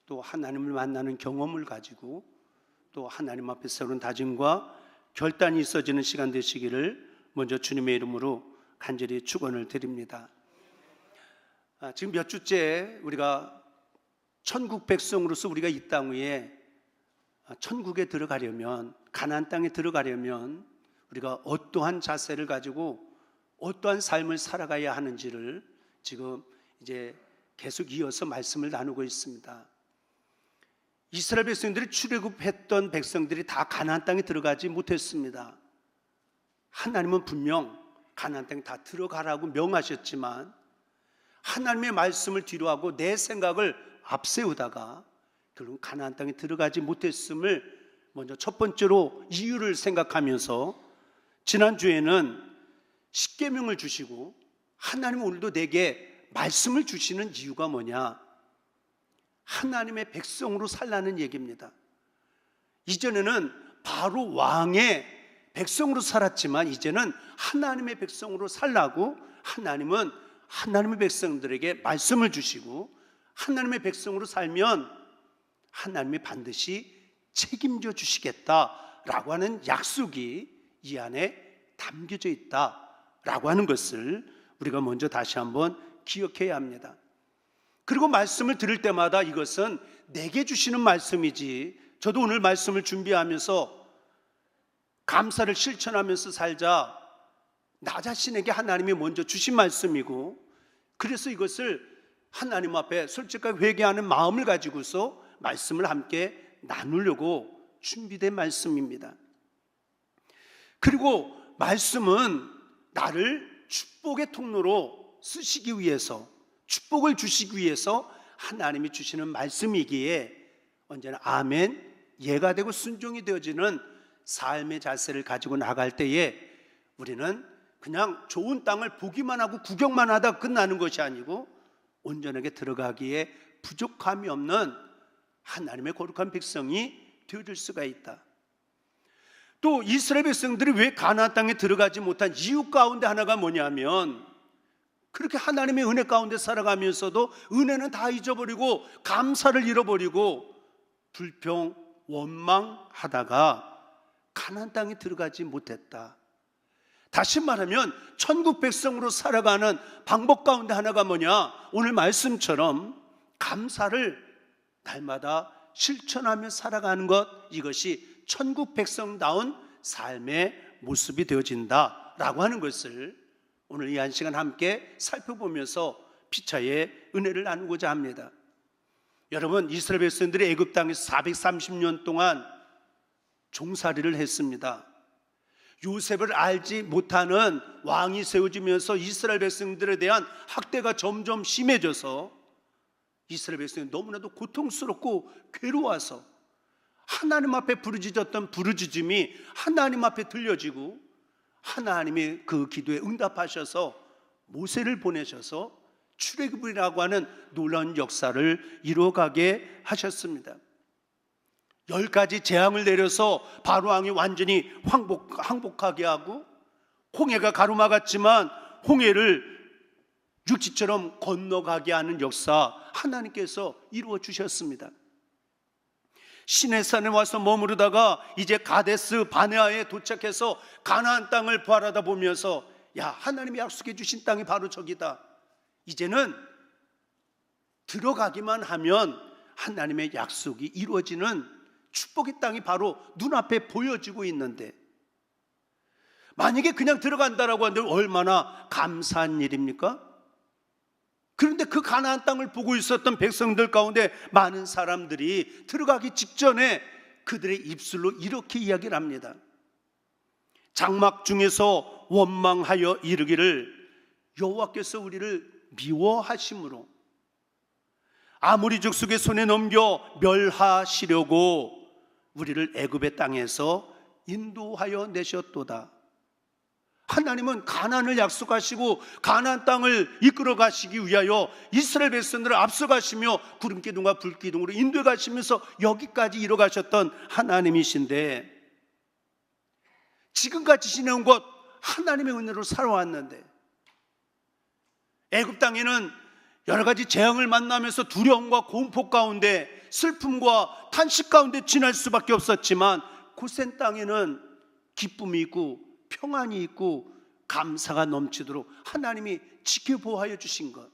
또 하나님을 만나는 경험을 가지고 또 하나님 앞에 세우는 다짐과 결단이 있어지는 시간 되시기를 먼저 주님의 이름으로 간절히 축원을 드립니다. 지금 몇 주째 우리가 천국 백성으로서 우리가 이 땅 위에 천국에 들어가려면, 가나안 땅에 들어가려면 우리가 어떠한 자세를 가지고 어떠한 삶을 살아가야 하는지를 지금 이제 계속 이어서 말씀을 나누고 있습니다. 이스라엘 백성들이 출애굽했던 백성들이 다 가나안 땅에 들어가지 못했습니다. 하나님은 분명 가나안 땅에 다 들어가라고 명하셨지만 하나님의 말씀을 뒤로하고 내 생각을 앞세우다가 결국 가나안 땅에 들어가지 못했음을 먼저 첫 번째로 이유를 생각하면서, 지난주에는 십계명을 주시고 하나님은 오늘도 내게 말씀을 주시는 이유가 뭐냐, 하나님의 백성으로 살라는 얘기입니다. 이전에는 바로 왕의 백성으로 살았지만 이제는 하나님의 백성으로 살라고 하나님은 하나님의 백성들에게 말씀을 주시고, 하나님의 백성으로 살면 하나님이 반드시 책임져 주시겠다라고 하는 약속이 이 안에 담겨져 있다라고 하는 것을 우리가 먼저 다시 한번 기억해야 합니다. 그리고 말씀을 들을 때마다 이것은 내게 주시는 말씀이지, 저도 오늘 말씀을 준비하면서 감사를 실천하면서 살자, 나 자신에게 하나님이 먼저 주신 말씀이고, 그래서 이것을 하나님 앞에 솔직하게 회개하는 마음을 가지고서 말씀을 함께 나누려고 준비된 말씀입니다. 그리고 말씀은 나를 축복의 통로로 쓰시기 위해서, 축복을 주시기 위해서 하나님이 주시는 말씀이기에 언제나 아멘, 예가 되고 순종이 되어지는 삶의 자세를 가지고 나갈 때에 우리는 그냥 좋은 땅을 보기만 하고 구경만 하다 끝나는 것이 아니고 온전하게 들어가기에 부족함이 없는 하나님의 거룩한 백성이 되어질 수가 있다. 또 이스라엘 백성들이 왜 가나안 땅에 들어가지 못한 이유 가운데 하나가 뭐냐면, 그렇게 하나님의 은혜 가운데 살아가면서도 은혜는 다 잊어버리고 감사를 잃어버리고 불평, 원망하다가 가나안 땅에 들어가지 못했다. 다시 말하면 천국 백성으로 살아가는 방법 가운데 하나가 뭐냐, 오늘 말씀처럼 감사를 날마다 실천하며 살아가는 것, 이것이 천국 백성다운 삶의 모습이 되어진다라고 하는 것을 오늘 이 한 시간 함께 살펴보면서 피차의 은혜를 나누고자 합니다. 여러분, 이스라엘 백성들이 애굽 땅에서 430년 동안 종살이를 했습니다. 요셉을 알지 못하는 왕이 세워지면서 이스라엘 백성들에 대한 학대가 점점 심해져서 이스라엘 백성이 너무나도 고통스럽고 괴로워서 하나님 앞에 부르짖었던 부르짖음이 하나님 앞에 들려지고 하나님이 그 기도에 응답하셔서 모세를 보내셔서 출애굽이라고 하는 놀라운 역사를 이루어가게 하셨습니다. 10가지 재앙을 내려서 바로 왕이 완전히 항복하게 하고, 홍해가 가로막았지만 홍해를 육지처럼 건너가게 하는 역사 하나님께서 이루어 주셨습니다. 시내산에 와서 머무르다가 이제 가데스 바네아에 도착해서 가나안 땅을 바라다 보면서, 야, 하나님이 약속해 주신 땅이 바로 저기다. 이제는 들어가기만 하면 하나님의 약속이 이루어지는 축복의 땅이 바로 눈앞에 보여지고 있는데, 만약에 그냥 들어간다라고 하는데 얼마나 감사한 일입니까? 그런데 그 가나안 땅을 보고 있었던 백성들 가운데 많은 사람들이 들어가기 직전에 그들의 입술로 이렇게 이야기를 합니다. 장막 중에서 원망하여 이르기를, 여호와께서 우리를 미워하심으로 아모리 족속의 손에 넘겨 멸하시려고 우리를 애굽의 땅에서 인도하여 내셨도다. 하나님은 가나안을 약속하시고 가나안 땅을 이끌어 가시기 위하여 이스라엘 백성들을 앞서가시며 구름기둥과 불기둥으로 인도해 가시면서 여기까지 이뤄가셨던 하나님이신데, 지금까지 지내온 것 하나님의 은혜로 살아왔는데, 애굽 땅에는 여러 가지 재앙을 만나면서 두려움과 공포 가운데 슬픔과 탄식 가운데 지날 수밖에 없었지만 고센 땅에는 기쁨이 있고 평안이 있고 감사가 넘치도록 하나님이 지켜보호하여 주신 것.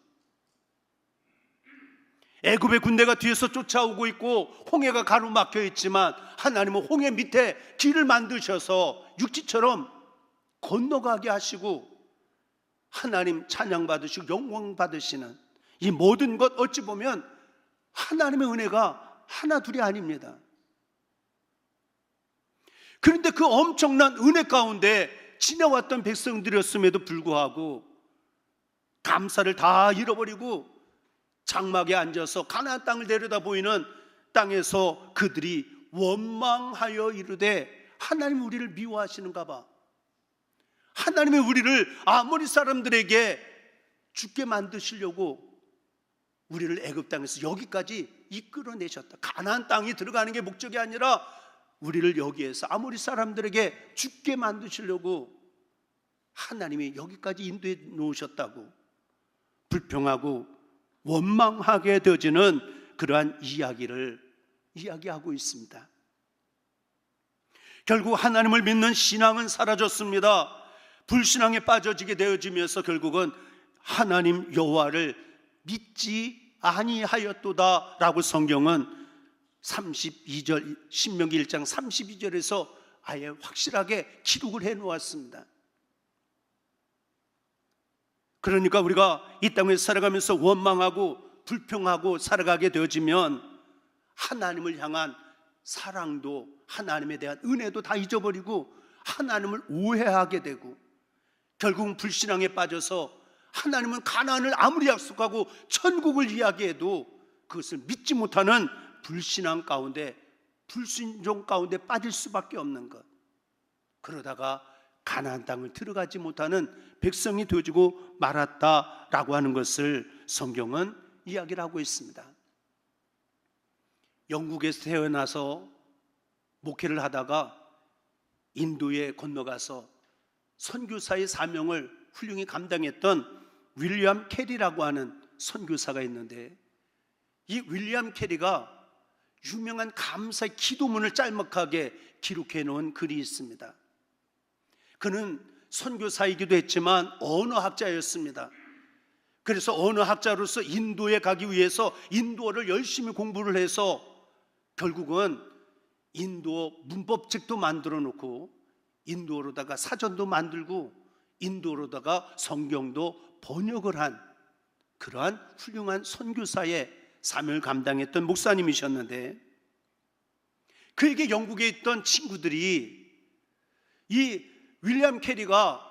애굽의 군대가 뒤에서 쫓아오고 있고 홍해가 가로막혀 있지만 하나님은 홍해 밑에 길을 만드셔서 육지처럼 건너가게 하시고 하나님 찬양 받으시고 영광 받으시는 이 모든 것, 어찌 보면 하나님의 은혜가 하나 둘이 아닙니다. 그런데 그 엄청난 은혜 가운데 지나왔던 백성들이었음에도 불구하고 감사를 다 잃어버리고 장막에 앉아서 가나안 땅을 내려다 보이는 땅에서 그들이 원망하여 이르되 하나님 우리를 미워하시는가 봐. 하나님이 우리를 아모리 사람들에게 죽게 만드시려고 우리를 애굽 땅에서 여기까지 이끌어내셨다. 가나안 땅이 들어가는 게 목적이 아니라 우리를 여기에서 아모리 사람들에게 죽게 만드시려고 하나님이 여기까지 인도해 놓으셨다고 불평하고 원망하게 되어지는 그러한 이야기를 이야기하고 있습니다. 결국 하나님을 믿는 신앙은 사라졌습니다. 불신앙에 빠져지게 되어지면서 결국은 하나님 여호와를 믿지 아니하였도다 라고 성경은 32절 신명기 1장 32절에서 아예 확실하게 기록을 해 놓았습니다. 그러니까 우리가 이 땅에서 살아가면서 원망하고 불평하고 살아가게 되어지면 하나님을 향한 사랑도 하나님에 대한 은혜도 다 잊어버리고 하나님을 오해하게 되고 결국은 불신앙에 빠져서 하나님은 가나안을 아무리 약속하고 천국을 이야기해도 그것을 믿지 못하는 불신앙 가운데, 불순종 가운데 빠질 수밖에 없는 것. 그러다가 가나안 땅을 들어가지 못하는 백성이 되어지고 말았다라고 하는 것을 성경은 이야기를 하고 있습니다. 영국에서 태어나서 목회를 하다가 인도에 건너가서 선교사의 사명을 훌륭히 감당했던 윌리엄 캐리라고 하는 선교사가 있는데, 이 윌리엄 캐리가 유명한 감사의 기도문을 짤막하게 기록해 놓은 글이 있습니다. 그는 선교사이기도 했지만 언어학자였습니다. 그래서 언어학자로서 인도에 가기 위해서 인도어를 열심히 공부를 해서 결국은 인도어 문법책도 만들어 놓고 인도어로다가 사전도 만들고 인도어로다가 성경도 번역을 한 그러한 훌륭한 선교사의 사명을 감당했던 목사님이셨는데, 그에게 영국에 있던 친구들이 이 윌리엄 캐리가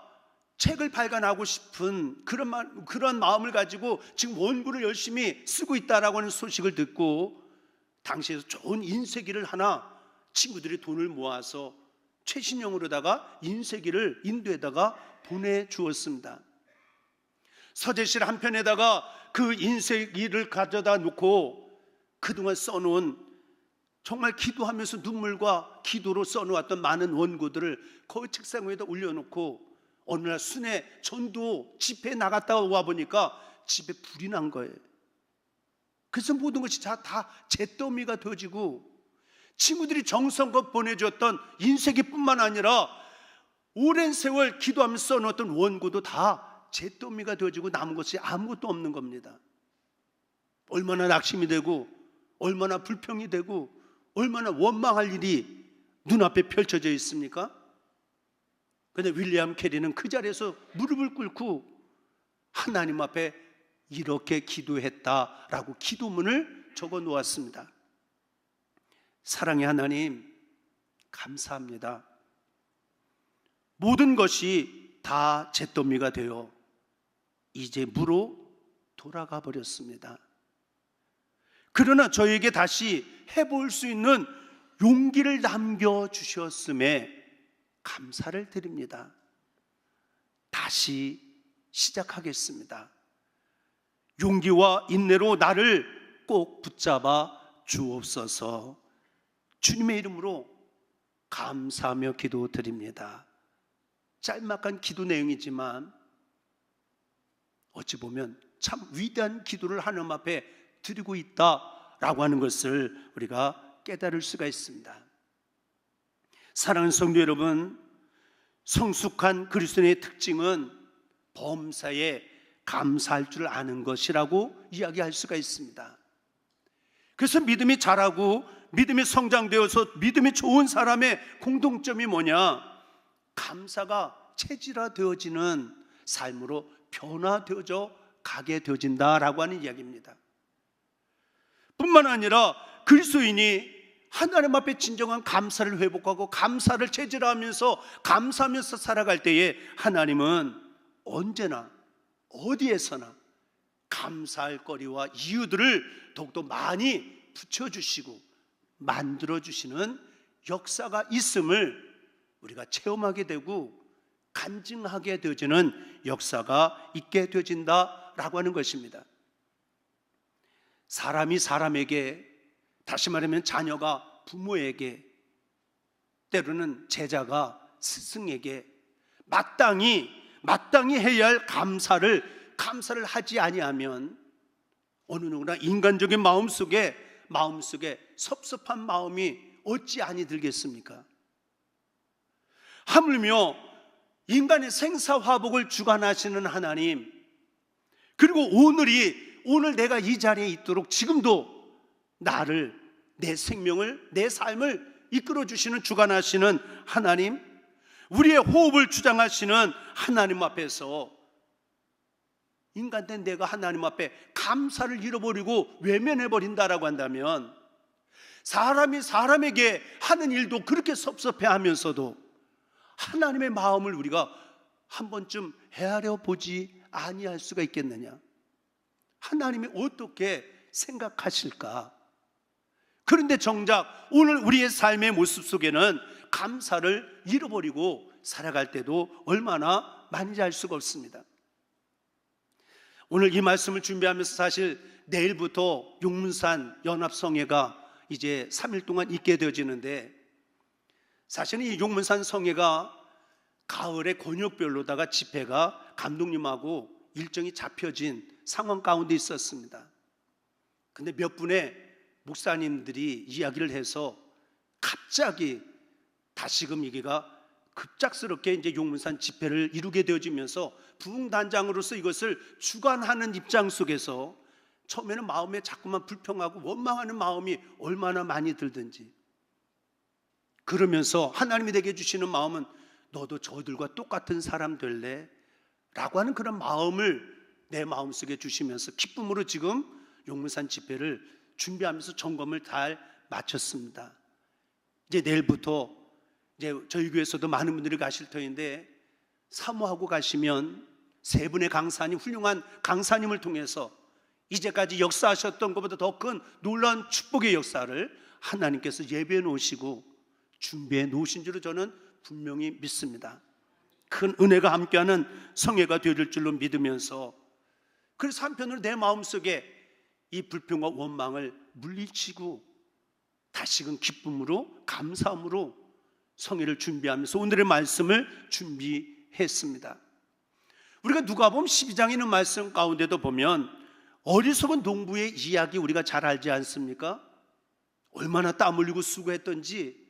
책을 발간하고 싶은 그런 마음을 가지고 지금 원고를 열심히 쓰고 있다라고 하는 소식을 듣고 당시에서 좋은 인쇄기를 하나 친구들이 돈을 모아서 최신형으로다가 인쇄기를 인도에다가 보내주었습니다. 서재실 한편에다가 그 인쇄기를 가져다 놓고 그동안 써놓은, 정말 기도하면서 눈물과 기도로 써놓았던 많은 원고들을 거기 책상 위에다 올려놓고 어느 날 순회 전도 집회에 나갔다 와 보니까 집에 불이 난 거예요. 그래서 모든 것이 다 잿더미가 되어지고 친구들이 정성껏 보내줬던 인쇄기뿐만 아니라 오랜 세월 기도하면서 써놓았던 원고도 다 잿더미가 되어지고 남은 것이 아무것도 없는 겁니다. 얼마나 낙심이 되고 얼마나 불평이 되고 얼마나 원망할 일이 눈앞에 펼쳐져 있습니까? 그런데 윌리엄 캐리는 그 자리에서 무릎을 꿇고 하나님 앞에 이렇게 기도했다라고 기도문을 적어 놓았습니다. 사랑의 하나님, 감사합니다. 모든 것이 다 잿더미가 되어 이제 무로 돌아가 버렸습니다. 그러나 저에게 다시 해볼 수 있는 용기를 남겨주셨음에 감사를 드립니다. 다시 시작하겠습니다. 용기와 인내로 나를 꼭 붙잡아 주옵소서. 주님의 이름으로 감사하며 기도드립니다. 짤막한 기도 내용이지만 어찌 보면 참 위대한 기도를 하나님 앞에 드리고 있다 된다라고 하는 것을 우리가 깨달을 수가 있습니다. 사랑하는 성도 여러분, 성숙한 그리스도인의 특징은 범사에 감사할 줄 아는 것이라고 이야기할 수가 있습니다. 그래서 믿음이 자라고 믿음이 성장되어서 믿음이 좋은 사람의 공통점이 뭐냐? 감사가 체질화되어지는 삶으로 변화되어져 가게 되어진다라고 하는 이야기입니다. 뿐만 아니라 그리스도인이 하나님 앞에 진정한 감사를 회복하고 감사를 체질화하면서 감사하면서 살아갈 때에 하나님은 언제나 어디에서나 감사할 거리와 이유들을 더욱더 많이 붙여주시고 만들어주시는 역사가 있음을 우리가 체험하게 되고 간증하게 되어지는 역사가 있게 되어진다라고 하는 것입니다. 사람이 사람에게, 다시 말하면 자녀가 부모에게, 때로는 제자가 스승에게 마땅히 해야 할 감사를 하지 아니하면 어느 누구나 인간적인 마음속에 섭섭한 마음이 어찌 아니 들겠습니까? 하물며 인간의 생사화복을 주관하시는 하나님, 그리고 오늘 내가 이 자리에 있도록 지금도 나를, 내 생명을, 내 삶을 이끌어 주시는 주관하시는 하나님, 우리의 호흡을 주장하시는 하나님 앞에서 인간된 내가 하나님 앞에 감사를 잃어버리고 외면해버린다라고 한다면, 사람이 사람에게 하는 일도 그렇게 섭섭해하면서도 하나님의 마음을 우리가 한 번쯤 헤아려 보지 아니할 수가 있겠느냐? 하나님이 어떻게 생각하실까? 그런데 정작 오늘 우리의 삶의 모습 속에는 감사를 잃어버리고 살아갈 때도 얼마나 많은지 알 수가 없습니다. 오늘 이 말씀을 준비하면서 사실 내일부터 용문산 연합성회가 이제 3일 동안 있게 되어지는데, 사실은 이 용문산 성회가 가을에 권역별로다가 집회가 감독님하고 일정이 잡혀진 상황 가운데 있었습니다. 근데 몇 분의 목사님들이 이야기를 해서 갑자기 다시금 이게가 급작스럽게 이제 용문산 집회를 이루게 되어지면서 부흥단장으로서 이것을 주관하는 입장 속에서 처음에는 마음에 자꾸만 불평하고 원망하는 마음이 얼마나 많이 들든지, 그러면서 하나님이 내게 주시는 마음은 너도 저들과 똑같은 사람 될래? 라고 하는 그런 마음을 내 마음속에 주시면서 기쁨으로 지금 용문산 집회를 준비하면서 점검을 잘 마쳤습니다. 이제 내일부터 이제 저희 교회에서도 많은 분들이 가실 터인데, 사모하고 가시면 세 분의 강사님, 훌륭한 강사님을 통해서 이제까지 역사하셨던 것보다 더 큰 놀라운 축복의 역사를 하나님께서 예배해 놓으시고 준비해 놓으신 줄로 저는 분명히 믿습니다. 큰 은혜가 함께하는 성회가 되어질 줄로 믿으면서, 그래서 한편으로 내 마음속에 이 불평과 원망을 물리치고 다시금 기쁨으로 감사함으로 성회를 준비하면서 오늘의 말씀을 준비했습니다. 우리가 누가복음 12장에 있는 말씀 가운데도 보면 어리석은 농부의 이야기 우리가 잘 알지 않습니까? 얼마나 땀 흘리고 수고했던지,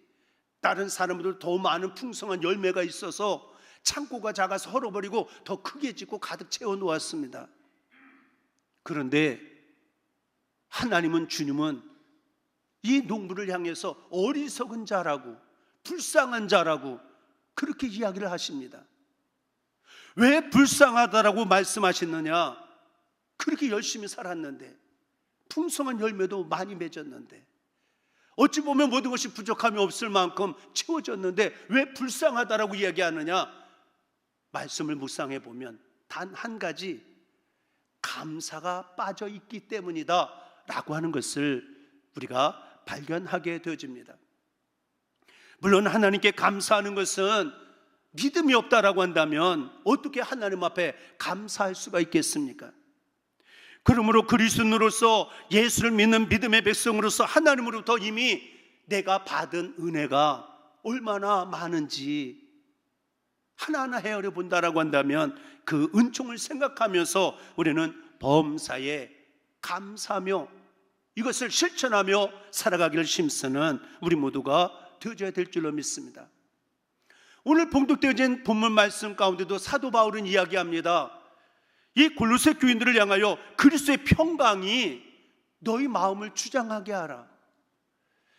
다른 사람들 더 많은 풍성한 열매가 있어서 창고가 작아서 헐어버리고 더 크게 짓고 가득 채워 놓았습니다. 그런데 하나님은, 주님은 이 농부를 향해서 어리석은 자라고 불쌍한 자라고 그렇게 이야기를 하십니다. 왜 불쌍하다라고 말씀하시느냐? 그렇게 열심히 살았는데, 풍성한 열매도 많이 맺었는데, 어찌 보면 모든 것이 부족함이 없을 만큼 채워졌는데 왜 불쌍하다라고 이야기하느냐? 말씀을 묵상해 보면 단 한 가지, 감사가 빠져 있기 때문이다 라고 하는 것을 우리가 발견하게 되어집니다. 물론 하나님께 감사하는 것은 믿음이 없다라고 한다면 어떻게 하나님 앞에 감사할 수가 있겠습니까? 그러므로 그리스도인으로서, 예수를 믿는 믿음의 백성으로서 하나님으로부터 이미 내가 받은 은혜가 얼마나 많은지 하나하나 헤아려 본다라고 한다면 그 은총을 생각하면서 우리는 범사에 감사하며 이것을 실천하며 살아가기를 힘쓰는 우리 모두가 되어져야 될 줄로 믿습니다. 오늘 봉독되어진 본문 말씀 가운데도 사도 바울은 이야기합니다. 이 골로새 교인들을 향하여 그리스도의 평강이 너희 마음을 주장하게 하라.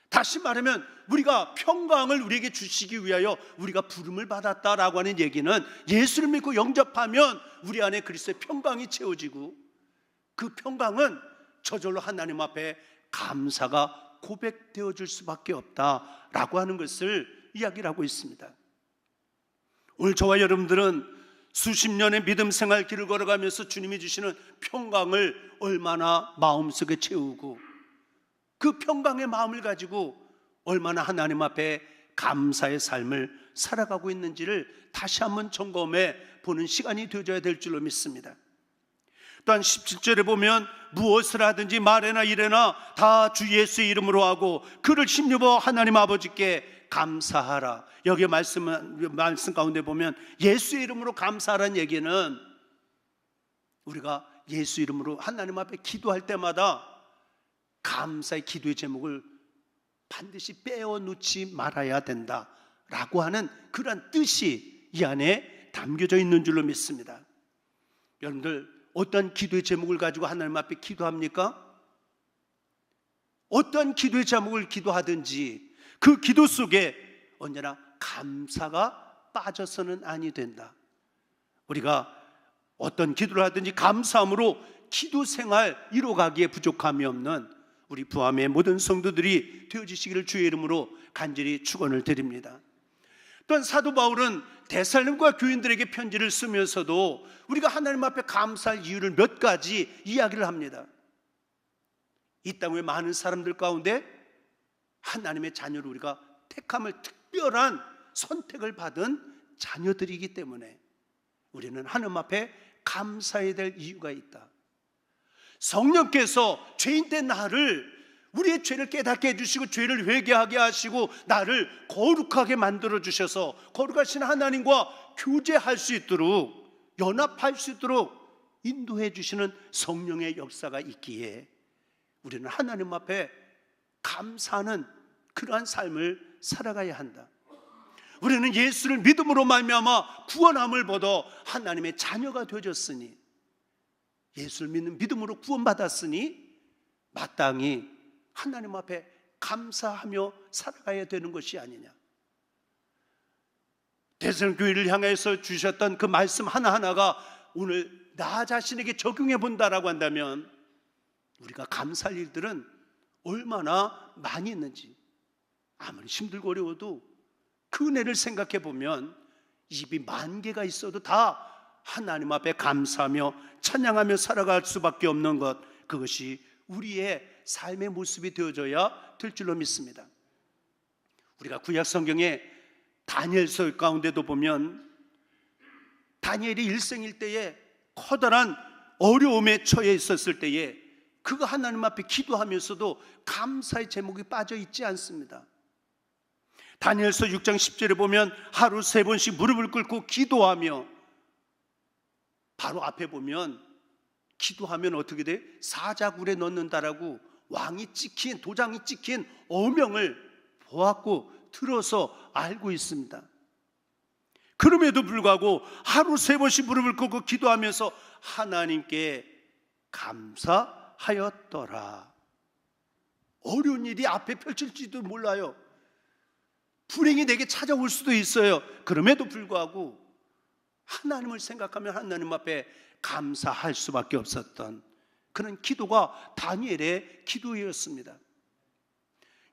다시 말하면 우리가 평강을 우리에게 주시기 위하여 우리가 부름을 받았다라고 하는 얘기는 예수를 믿고 영접하면 우리 안에 그리스도의 평강이 채워지고, 그 평강은 저절로 하나님 앞에 감사가 고백되어질 수밖에 없다라고 하는 것을 이야기를 하고 있습니다. 오늘 저와 여러분들은 수십 년의 믿음 생활 길을 걸어가면서 주님이 주시는 평강을 얼마나 마음속에 채우고, 그 평강의 마음을 가지고 얼마나 하나님 앞에 감사의 삶을 살아가고 있는지를 다시 한번 점검해 보는 시간이 되어져야 될 줄로 믿습니다. 또한 17절에 보면 무엇을 하든지 말에나 이래나 다 주 예수의 이름으로 하고 그를 힘입어 하나님 아버지께 감사하라. 여기 말씀 가운데 보면 예수의 이름으로 감사하라는 얘기는 우리가 예수 이름으로 하나님 앞에 기도할 때마다 감사의 기도의 제목을 반드시 빼어놓지 말아야 된다라고 하는 그러한 뜻이 이 안에 담겨져 있는 줄로 믿습니다. 여러분들 어떤 기도의 제목을 가지고 하나님 앞에 기도합니까? 어떤 기도의 제목을 기도하든지 그 기도 속에 언제나 감사가 빠져서는 아니 된다. 우리가 어떤 기도를 하든지 감사함으로 기도 생활 이루어가기에 부족함이 없는 우리 부암의 모든 성도들이 되어주시기를 주의 이름으로 간절히 축원을 드립니다. 또한 사도 바울은 데살로니가 교인들에게 편지를 쓰면서도 우리가 하나님 앞에 감사할 이유를 몇 가지 이야기를 합니다. 이 땅의 많은 사람들 가운데 하나님의 자녀로 우리가 택함을 특별한 선택을 받은 자녀들이기 때문에 우리는 하나님 앞에 감사해야 될 이유가 있다. 성령께서 죄인된 나를, 우리의 죄를 깨닫게 해주시고 죄를 회개하게 하시고 나를 거룩하게 만들어 주셔서 거룩하신 하나님과 교제할 수 있도록, 연합할 수 있도록 인도해 주시는 성령의 역사가 있기에 우리는 하나님 앞에 감사하는 그러한 삶을 살아가야 한다. 우리는 예수를 믿음으로 말미암아 구원함을 받아 하나님의 자녀가 되어졌으니, 예수를 믿는 믿음으로 구원받았으니 마땅히 하나님 앞에 감사하며 살아가야 되는 것이 아니냐. 데살로니가 교회를 향해서 주셨던 그 말씀 하나하나가 오늘 나 자신에게 적용해 본다라고 한다면 우리가 감사할 일들은 얼마나 많이 있는지, 아무리 힘들고 어려워도 그 은혜를 생각해 보면 입이 만 개가 있어도 다 하나님 앞에 감사하며 찬양하며 살아갈 수밖에 없는 것, 그것이 우리의 삶의 모습이 되어져야 될 줄로 믿습니다. 우리가 구약 성경의 다니엘서 가운데도 보면 다니엘이 일생일대에 커다란 어려움에 처해 있었을 때에 그가 하나님 앞에 기도하면서도 감사의 제목이 빠져 있지 않습니다. 다니엘서 6장 10절에 보면 하루 3번씩 무릎을 꿇고 기도하며, 바로 앞에 보면 기도하면 어떻게 돼? 사자굴에 넣는다라고 왕이 찍힌, 도장이 찍힌 어명을 보았고 들어서 알고 있습니다. 그럼에도 불구하고 하루 3번씩 무릎을 꿇고 기도하면서 하나님께 감사하였더라. 어려운 일이 앞에 펼칠지도 몰라요. 불행이 내게 찾아올 수도 있어요. 그럼에도 불구하고 하나님을 생각하면 하나님 앞에 감사할 수밖에 없었던 그런 기도가 다니엘의 기도였습니다.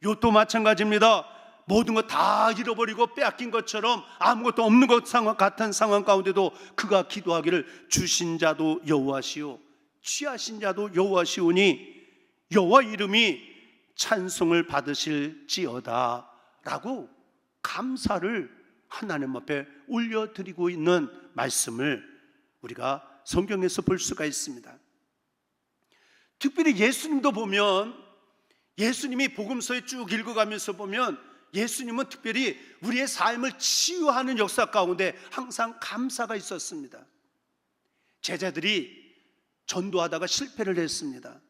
이것도 마찬가지입니다. 모든 것 다 잃어버리고 빼앗긴 것처럼 아무것도 없는 것 같은 상황 가운데도 그가 기도하기를 주신 자도 여호와시오 취하신 자도 여호와시오니 여호와 이름이 찬송을 받으실지어다 라고 감사를 하나님 앞에 올려드리고 있는 말씀을 우리가 성경에서 볼 수가 있습니다. 특별히 예수님도 보면, 예수님이 복음서에 쭉 읽어가면서 보면 예수님은 특별히 우리의 삶을 치유하는 역사 가운데 항상 감사가 있었습니다. 제자들이 전도하다가 실패를 했습니다.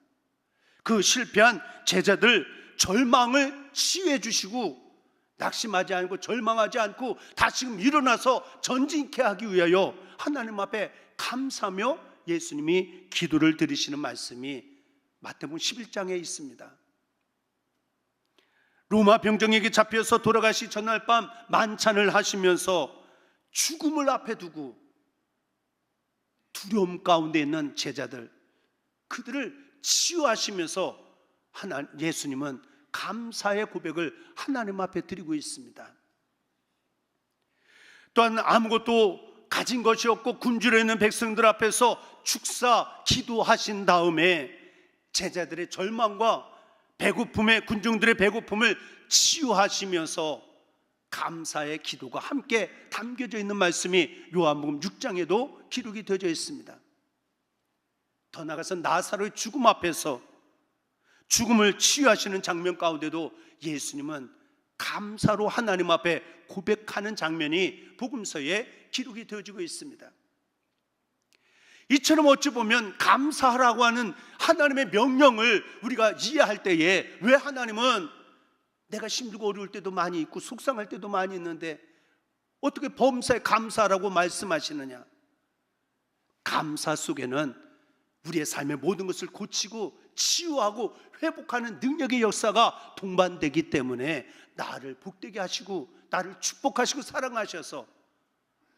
그 실패한 제자들 절망을 치유해 주시고 낙심하지 않고 절망하지 않고 다시금 일어나서 전진케 하기 위하여 하나님 앞에 감사하며 예수님이 기도를 드리시는 말씀이 마태복음 11장에 있습니다. 로마 병정에게 잡혀서 돌아가시 전날 밤 만찬을 하시면서 죽음을 앞에 두고 두려움 가운데 있는 제자들, 그들을 치유하시면서 예수님은 감사의 고백을 하나님 앞에 드리고 있습니다. 또한 아무것도 가진 것이 없고 굶주려 있는 백성들 앞에서 축사 기도하신 다음에 제자들의 절망과 배고픔에, 군중들의 배고픔을 치유하시면서 감사의 기도가 함께 담겨져 있는 말씀이 요한복음 6장에도 기록이 되어져 있습니다. 더 나아가서 나사로의 죽음 앞에서 죽음을 치유하시는 장면 가운데도 예수님은 감사로 하나님 앞에 고백하는 장면이 복음서에 기록이 되어지고 있습니다. 이처럼 어찌 보면 감사하라고 하는 하나님의 명령을 우리가 이해할 때에 왜 하나님은 내가 힘들고 어려울 때도 많이 있고 속상할 때도 많이 있는데 어떻게 범사에 감사하라고 말씀하시느냐? 감사 속에는 우리의 삶의 모든 것을 고치고 치유하고 회복하는 능력의 역사가 동반되기 때문에 나를 복되게 하시고 나를 축복하시고 사랑하셔서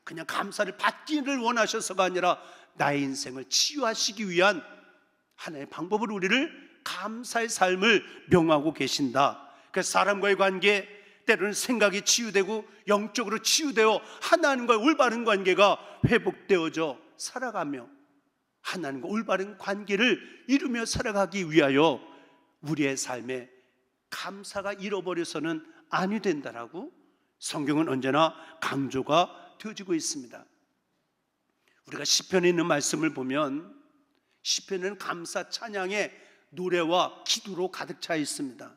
그냥 감사를 받기를 원하셔서가 아니라 나의 인생을 치유하시기 위한 하나의 방법으로 우리를 감사의 삶을 명하고 계신다. 그래서 사람과의 관계, 때로는 생각이 치유되고 영적으로 치유되어 하나님과의 올바른 관계가 회복되어져 살아가며 하나님과 올바른 관계를 이루며 살아가기 위하여 우리의 삶에 감사가 잃어버려서는 아니 된다라고 성경은 언제나 강조가 되어지고 있습니다. 우리가 시편에 있는 말씀을 보면 시편은 감사 찬양의 노래와 기도로 가득 차 있습니다.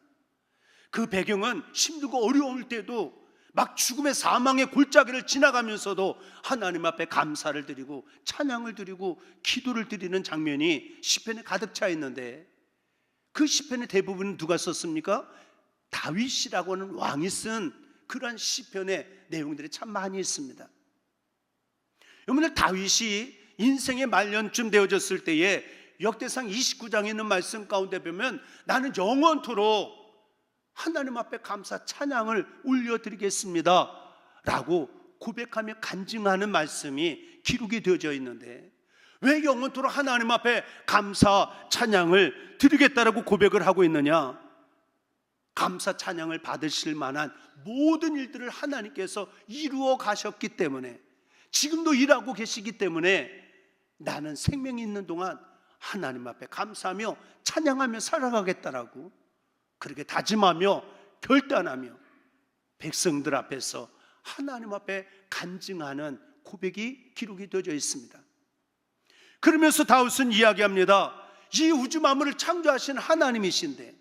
그 배경은 힘들고 어려울 때도 막 죽음의 사망의 골짜기를 지나가면서도 하나님 앞에 감사를 드리고 찬양을 드리고 기도를 드리는 장면이 시편에 가득 차 있는데 그 시편의 대부분은 누가 썼습니까? 다윗이라고 하는 왕이 쓴 그러한 시편의 내용들이 참 많이 있습니다. 여러분들 다윗이 인생의 말년쯤 되어졌을 때에 역대상 29장에 있는 말씀 가운데 보면 나는 영원토록 하나님 앞에 감사 찬양을 올려드리겠습니다 라고 고백하며 간증하는 말씀이 기록이 되어져 있는데 왜 영원토록 하나님 앞에 감사 찬양을 드리겠다라고 고백을 하고 있느냐? 감사 찬양을 받으실 만한 모든 일들을 하나님께서 이루어 가셨기 때문에 지금도 일하고 계시기 때문에 나는 생명이 있는 동안 하나님 앞에 감사하며 찬양하며 살아가겠다라고 그렇게 다짐하며 결단하며 백성들 앞에서 하나님 앞에 간증하는 고백이 기록이 되어져 있습니다. 그러면서 다윗은 이야기합니다. 이 우주 만물을 창조하신 하나님이신데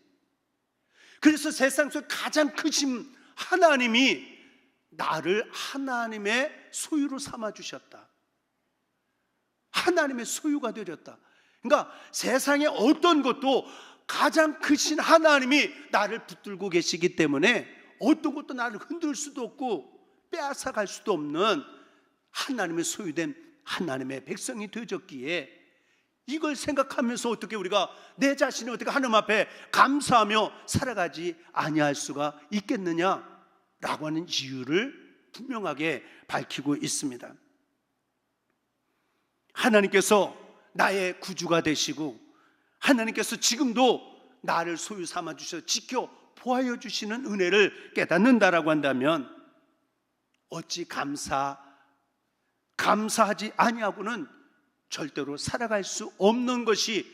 그래서 세상 속 가장 크신 하나님이 나를 하나님의 소유로 삼아주셨다. 하나님의 소유가 되었다. 그러니까 세상의 어떤 것도 가장 크신 하나님이 나를 붙들고 계시기 때문에 어떤 것도 나를 흔들 수도 없고 빼앗아갈 수도 없는 하나님의 소유된 하나님의 백성이 되어졌기에 이걸 생각하면서 어떻게 우리가 내 자신이 어떻게 하나님 앞에 감사하며 살아가지 아니할 수가 있겠느냐라고 하는 이유를 분명하게 밝히고 있습니다. 하나님께서 나의 구주가 되시고 하나님께서 지금도 나를 소유 삼아 주셔서 지켜 보하여 주시는 은혜를 깨닫는다라고 한다면 어찌 감사하지 아니하고는 절대로 살아갈 수 없는 것이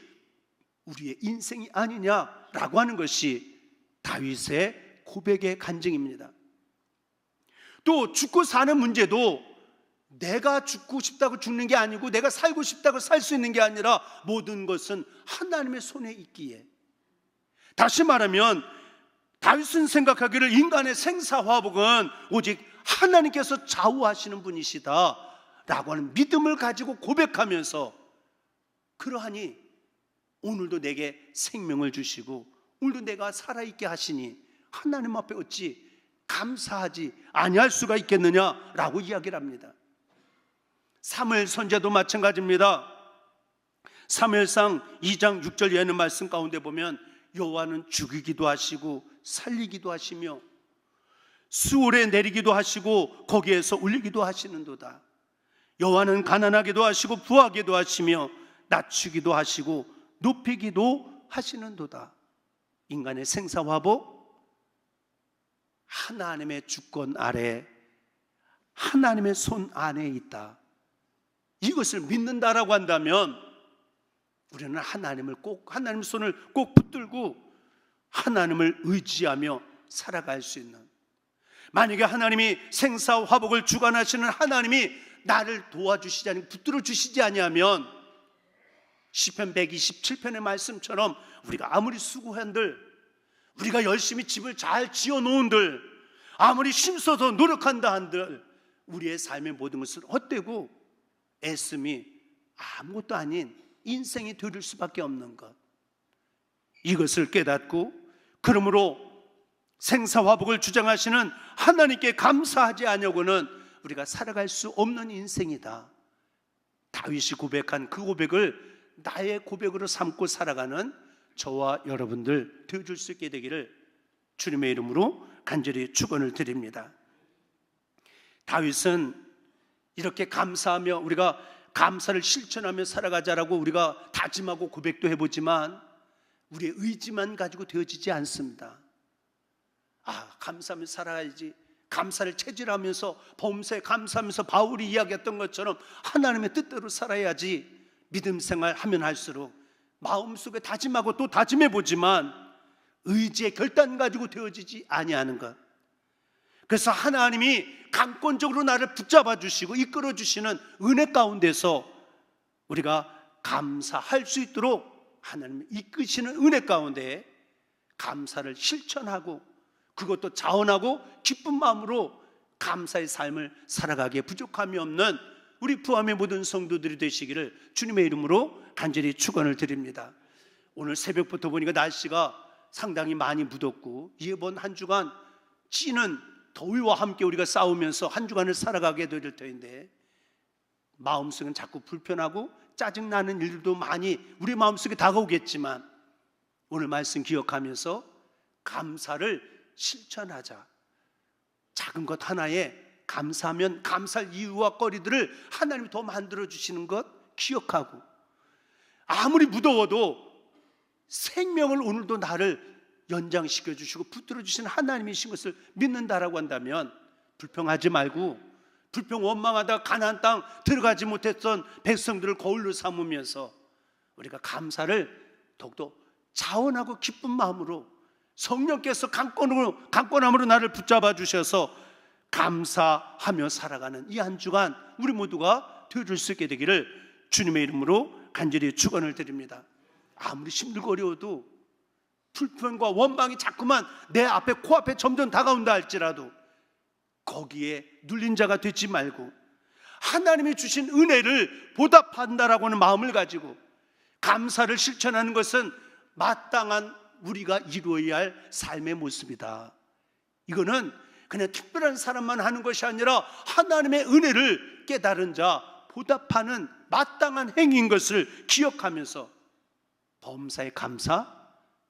우리의 인생이 아니냐라고 하는 것이 다윗의 고백의 간증입니다. 또 죽고 사는 문제도 내가 죽고 싶다고 죽는 게 아니고 내가 살고 싶다고 살 수 있는 게 아니라 모든 것은 하나님의 손에 있기에, 다시 말하면 다윗은 생각하기를 인간의 생사화복은 오직 하나님께서 좌우하시는 분이시다 라고 하는 믿음을 가지고 고백하면서 그러하니 오늘도 내게 생명을 주시고 오늘도 내가 살아있게 하시니 하나님 앞에 어찌 감사하지 아니할 수가 있겠느냐라고 이야기를 합니다. 사무엘 선지자도 마찬가지입니다. 사무엘상 2장 6절 이하의 말씀 가운데 보면 여호와는 죽이기도 하시고 살리기도 하시며 수월에 내리기도 하시고 거기에서 울리기도 하시는도다. 여호와는 가난하게도 하시고 부하게도 하시며 낮추기도 하시고 높이기도 하시는도다. 인간의 생사화복 하나님의 주권 아래, 하나님의 손 안에 있다. 이것을 믿는다라고 한다면 우리는 하나님의 손을 꼭 붙들고 하나님을 의지하며 살아갈 수 있는, 만약에 하나님이 생사화복을 주관하시는 하나님이 나를 도와주시지 아니고 붙들어 주시지 아니하면 시편 127편의 말씀처럼 우리가 아무리 수고한들, 우리가 열심히 집을 잘 지어놓은들, 아무리 힘써서 노력한다 한들 우리의 삶의 모든 것을 헛되고 애씀이 아무것도 아닌 인생이 되릴 수밖에 없는 것, 이것을 깨닫고 그러므로 생사화복을 주장하시는 하나님께 감사하지 않으려고는 우리가 살아갈 수 없는 인생이다. 다윗이 고백한 그 고백을 나의 고백으로 삼고 살아가는 저와 여러분들 되어줄 수 있게 되기를 주님의 이름으로 간절히 축원을 드립니다. 다윗은 이렇게 감사하며 우리가 감사를 실천하며 살아가자라고 우리가 다짐하고 고백도 해보지만 우리의 의지만 가지고 되어지지 않습니다. 감사하며 살아야지, 감사를 체질하면서 범사에 감사하면서 바울이 이야기했던 것처럼 하나님의 뜻대로 살아야지 믿음 생활하면 할수록 마음속에 다짐하고 또 다짐해보지만 의지의 결단 가지고 되어지지 아니하는 것, 그래서 하나님이 강권적으로 나를 붙잡아 주시고 이끌어 주시는 은혜 가운데서 우리가 감사할 수 있도록 하나님이 이끄시는 은혜 가운데 감사를 실천하고 그것도 자원하고 기쁜 마음으로 감사의 삶을 살아가기에 부족함이 없는 우리 부암의 모든 성도들이 되시기를 주님의 이름으로 간절히 축원을 드립니다. 오늘 새벽부터 보니까 날씨가 상당히 많이 묻었고 이번 한 주간 찌는 더위와 함께 우리가 싸우면서 한 주간을 살아가게 될 터인데 마음속은 자꾸 불편하고 짜증나는 일들도 많이 우리 마음속에 다가오겠지만 오늘 말씀 기억하면서 감사를 실천하자. 작은 것 하나에 감사하면 감사할 이유와 거리들을 하나님이 더 만들어 주시는 것 기억하고, 아무리 무더워도 생명을 오늘도 나를 연장시켜 주시고 붙들어 주시는 하나님이신 것을 믿는다라고 한다면 불평하지 말고, 불평 원망하다 가나안 땅 들어가지 못했던 백성들을 거울로 삼으면서 우리가 감사를 더욱더 자원하고 기쁜 마음으로 성령께서 강권함으로 나를 붙잡아 주셔서 감사하며 살아가는 이 한 주간 우리 모두가 되어줄 수 있게 되기를 주님의 이름으로 간절히 축원을 드립니다. 아무리 힘들고 어려워도 불평과 원망이 자꾸만 내 앞에 코앞에 점점 다가온다 할지라도 거기에 눌린 자가 되지 말고 하나님이 주신 은혜를 보답한다라고 하는 마음을 가지고 감사를 실천하는 것은 마땅한 우리가 이루어야 할 삶의 모습이다. 이거는 그냥 특별한 사람만 하는 것이 아니라 하나님의 은혜를 깨달은 자 보답하는 마땅한 행위인 것을 기억하면서 범사에 감사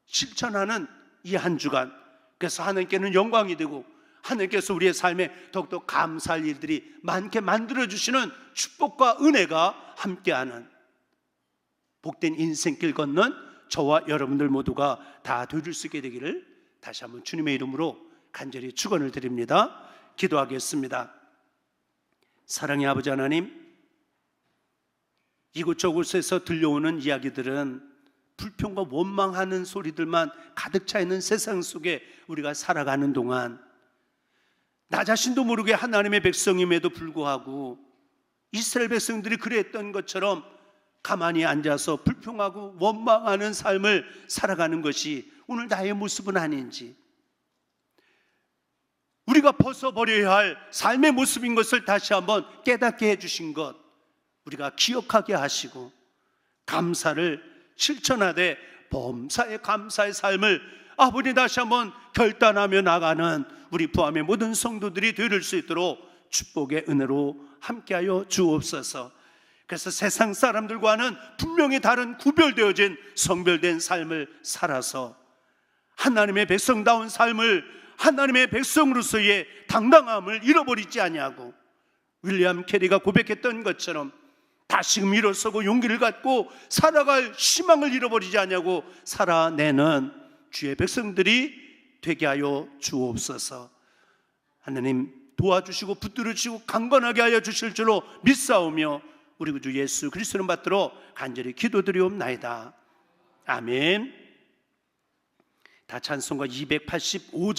실천하는 이 한 주간, 그래서 하나님께는 영광이 되고 하나님께서 우리의 삶에 더욱더 감사할 일들이 많게 만들어주시는 축복과 은혜가 함께하는 복된 인생길 걷는 저와 여러분들 모두가 다 되어줄 수 있게 되기를 다시 한번 주님의 이름으로 간절히 축원을 드립니다. 기도하겠습니다. 사랑의 아버지 하나님, 이곳저곳에서 들려오는 이야기들은 불평과 원망하는 소리들만 가득 차 있는 세상 속에 우리가 살아가는 동안 나 자신도 모르게 하나님의 백성임에도 불구하고 이스라엘 백성들이 그랬던 것처럼 가만히 앉아서 불평하고 원망하는 삶을 살아가는 것이 오늘 나의 모습은 아닌지, 우리가 벗어버려야 할 삶의 모습인 것을 다시 한번 깨닫게 해주신 것 우리가 기억하게 하시고 감사를 실천하되 범사에 감사의 삶을 아버지 다시 한번 결단하며 나가는 우리 부암의 모든 성도들이 되릴 수 있도록 축복의 은혜로 함께하여 주옵소서. 그래서 세상 사람들과는 분명히 다른 구별되어진 성별된 삶을 살아서 하나님의 백성다운 삶을, 하나님의 백성으로서의 당당함을 잃어버리지 아니하고 윌리엄 캐리가 고백했던 것처럼 다시금 일어서고 용기를 갖고 살아갈 희망을 잃어버리지 아니하고 살아내는 주의 백성들이 되게 하여 주옵소서. 하나님 도와주시고 붙들어 주시고 강건하게 하여 주실 줄로 믿사오며 우리 구주 예수 그리스도를 받들어 간절히 기도드리옵나이다. 아멘. 다 찬송가 285장